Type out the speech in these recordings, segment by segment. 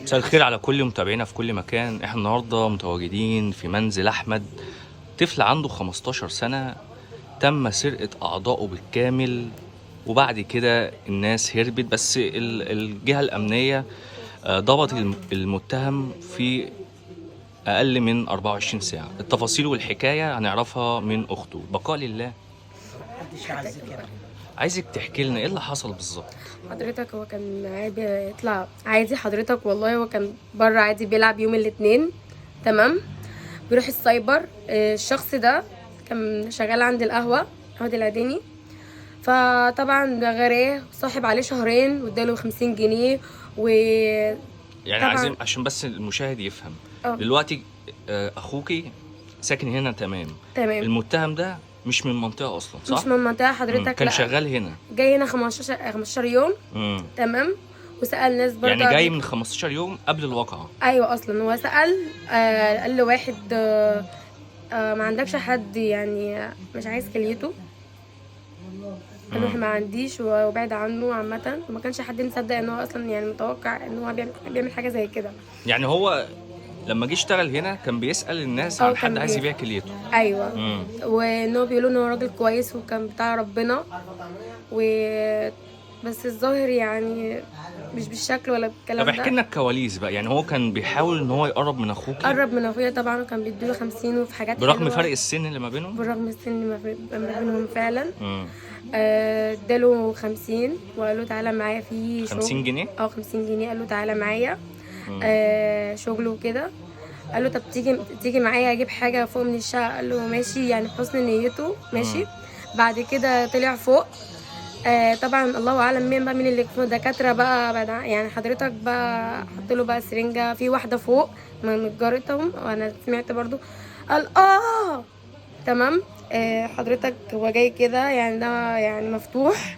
مساء الخير على كل متابعينا في كل مكان. احنا النهارده متواجدين في منزل احمد، طفل عنده 15 سنة تم سرقة اعضائه بالكامل، وبعد كده الناس هربت، بس الجهة الامنية ضبط المتهم في اقل من 24 ساعة. التفاصيل والحكاية هنعرفها من اخته. بقاء لله. عايزك تحكي لنا ايه اللي حصل بالظبط. حضرتك هو كان عادي يطلع عادي حضرتك، والله هو كان بره عادي بيلعب يوم الاثنين، تمام. بيروح السايبر. الشخص ده كان شغال عند القهوة احمد العديني، فطبعا غراه صاحب عليه شهرين واداله 50 جنيه. و يعني عايزين عشان بس المشاهد يفهم. دلوقتي اخوكي ساكن هنا، تمام. المتهم ده مش من المنطقه اصلا، صح؟ مش من المنطقه حضرتك. كان شغال هنا، جاي هنا 15 يوم. تمام. وسال ناس برضه، يعني جاي من 15 يوم قبل الواقعه. ايوه، اصلا هو سال. قال له واحد ما عندكش حد يعني مش عايز كليته؟ قال له ما عنديش وبعد عنه عامه. وما كانش حد مصدق ان هو اصلا يعني متوقع ان هو بيعمل حاجه زي كده. يعني هو لما جه اشتغل هنا كان بيسال الناس عن حد عايز يبيع كليته. ايوه. وان هو بيقولوا ان هو راجل كويس وكان بتاع ربنا، بس الظاهر يعني مش بالشكل ولا بالكلام ده. طب احكي لنا الكواليس بقى. يعني هو كان بيحاول ان هو يقرب من اخوك؟ قرب من اخويا طبعا، وكان بيديله 50 وفي حاجات برغم فرق السن اللي ما بينهم. برغم السن ما بينهم فعلا. اداله 50 وقال له تعالى معايا في شغل. 50 جنيه؟ 50 جنيه. قال له تعالى معايا شغل وكده. قال له طب تيجي معايا اجيب حاجه فوق من الشقه. قال له ماشي، يعني بحسن نيته ماشي. بعد كده طلع فوق. طبعا الله اعلم مين بقى، مين اللي يكونوا دكاتره بقى يعني حضرتك بقى حط له بقى سرنجه في واحده فوق من جارتهم، وانا سمعت برضو قال تمام. حضرتك هو جاي كده يعني ده يعني مفتوح،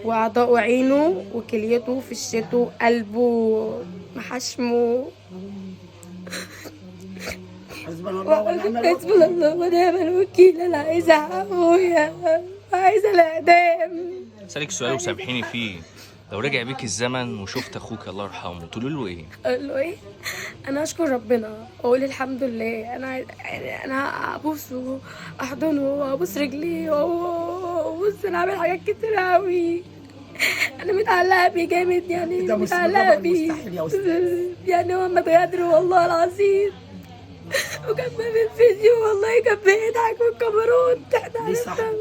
واعضاء عينه وكليته فشته وقلبه محشمه. حسبنا الله ونعم الوكيل. انا عايزه اخويا، عايزه الاعدام. اسالك سؤال وسامحيني فيه، لو رجع بيك الزمن وشفت اخوك الله يرحمه تقولي له ايه؟ اقول له ايه؟ انا اشكر ربنا واقول الحمد لله. انا ابوسه احضنه وابوس رجليه وابوس. انا عامل حاجات كتير قوي. انا متعلقه بيه جامد، يعني متعلقه بيه. يعني هو متغدر والله العظيم. وكان في الفيديو والله كان بيضحك في الكاميرات. احنا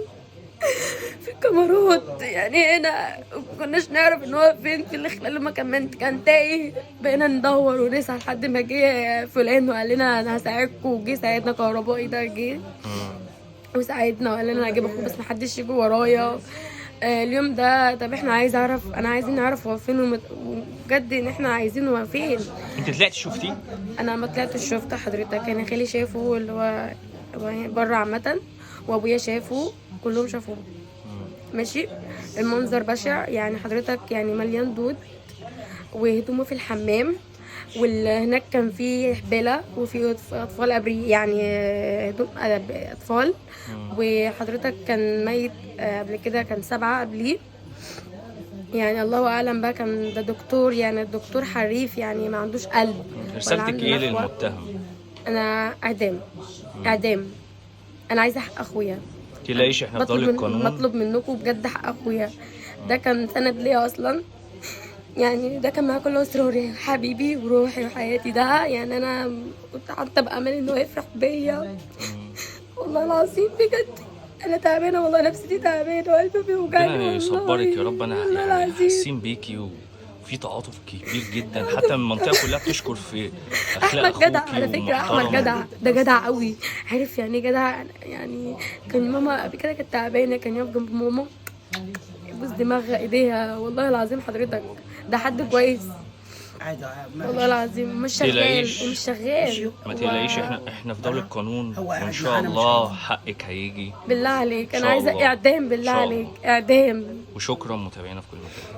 في الكاميرات يعني هنا مكناش نعرف ان هو فين في خلال ما كان تايه. بقينا ندور ونسعى لحد ما جه فلان وقال لنا انا هساعدكم، وجه ساعدنا كهربائي ده جه وساعدنا وقال لنا هجيب اخوه بس محدش يجي ورايا اليوم ده. طب احنا عايزين نعرف هو فين، وبجد ان احنا عايزين هو فين. انت طلعتي شفتيه؟ انا ما طلعتش شفت حضرتك، انا خالي شافه اللي هو بره عامه، وابويا شافه، كلهم شافوه ماشي. المنظر بشع يعني حضرتك، يعني مليان دود وهدومه في الحمام. وهناك كان في حبالة وفي اطفال ابري يعني هدوم اطفال. وحضرتك كان ميت قبل كده، كان 7 قبليه يعني الله اعلم بقى. كان ده دكتور، يعني الدكتور حريف يعني ما عندوش قلب. رسالتك ايه للمتهم؟ انا اعدام. انا عايزه حق اخويا. تلاقيش احنا في دولة القانون. مطلوب منكم بجد حق اخويا. ده كان سند ليا اصلا، يعني ده كان معاه كل اسراري، حبيبي وروحي وحياتي. ده يعني انا كنت حاطه بامل ان هو يفرح بيا. والله العظيم بجد انا تعبانه، والله نفسيتي تعبانه وقلبي بيوجعني. ربنا يصبرك يا رب. انا يعني حاسين بيكي وفي تعاطف كبير جدا، حتى المنطقه كلها بتشكر في اخلاق اخوكي. جدع على فكره، احمد جدع، ده جدع قوي. عارف يعني جدع. يعني كان ماما قبل كده كانت تعبانه، كان يقف جنب ماما يبوس دماغها ايديها. والله العظيم حضرتك ده حد كويس والله العظيم. مش شغال. ما تقلقيش، احنا في دولة القانون، وان شاء الله حقك هيجي. بالله عليك انا عايزه اعدام، بالله عليك اعدام. وشكرا متابعينا في كل مكان.